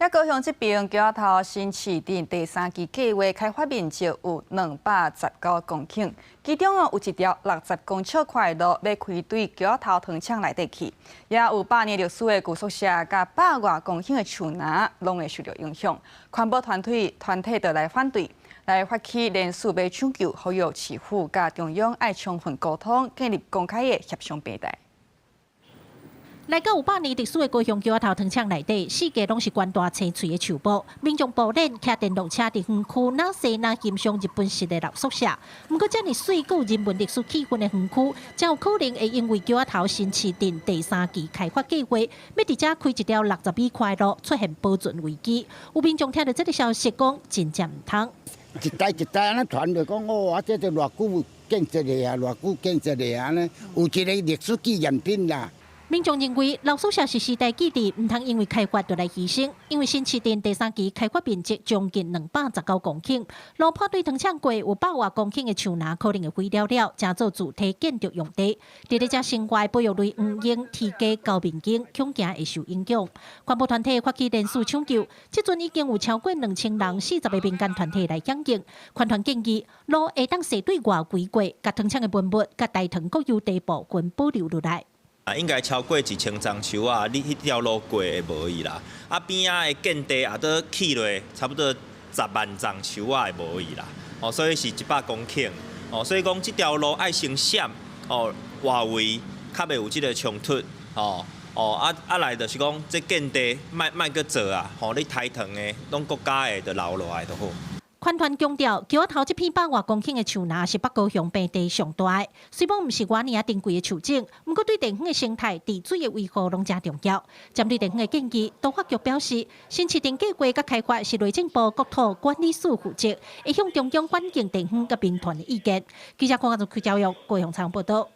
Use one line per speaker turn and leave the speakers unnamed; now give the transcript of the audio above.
在高雄这边，桥头新市镇第3期计划开发面积有219公顷，其中有一条60公尺宽的路要开对桥头糖厂内底去，也有100年历史的旧宿舍，甲100外公顷的树林，拢会受到影响。环保团体就来反对，来发起联署要抢救，呼吁市府甲中央爱充分沟通，建立公开的协商平台。
来到500年历史的高雄桥头糖厂内底，四界拢是关大青翠的树木，民众抱练骑电动车伫园区哪西哪欣赏日本式的老宿舍。不过，这么水有人文历史气氛的园区，将有可能会因为桥头新市镇第3期开发计划，要伫这开一条60米宽的路，出现保存危机。有民众听到这个消息，讲真正唔通。
一代一代安尼传落讲，哦，这就偌久建设的啊，偌久建设的安尼，有一个历史纪念品啦。
民众认为老宿舍是时代基地，唔通因为开发就来牺牲。因为新市镇第3期开发面积将近219公顷，路坡对糖厂过有100外公顷的树林，可能会毁了了，加做主体建筑用地。伫咧这生活保育类唔应提价高民警，恐惊会受影响。环保团体发起联署抢救，即阵已经有超过2000人40个民间团体来响应。团团建议路会当斜对外规划，甲糖厂的文物、甲大糖国有地部均保留落来。
应该超过1000丛树啊，你迄条路过会无伊啦。啊边仔的建地也都起落，差不多10万丛树啊会无伊啦。哦，所以是100公顷。哦，所以讲这条路爱先闪哦，外围较袂有即个冲突。来就是讲这建地卖去做啊。吼，你台糖的，拢国家的，就留落来就好。
团团强调，桥头这片100外公顷的树林是北高雄平地上大的，虽然不是外年珍贵的树种，不过对地方的生态、地水的维护拢真重要。针对地方的建议，都发局表示，新市镇计划甲开发是内政部国土管理署负责，会向中央反映地方甲民团的意见。记者黄阿祖区教育高雄采访报道。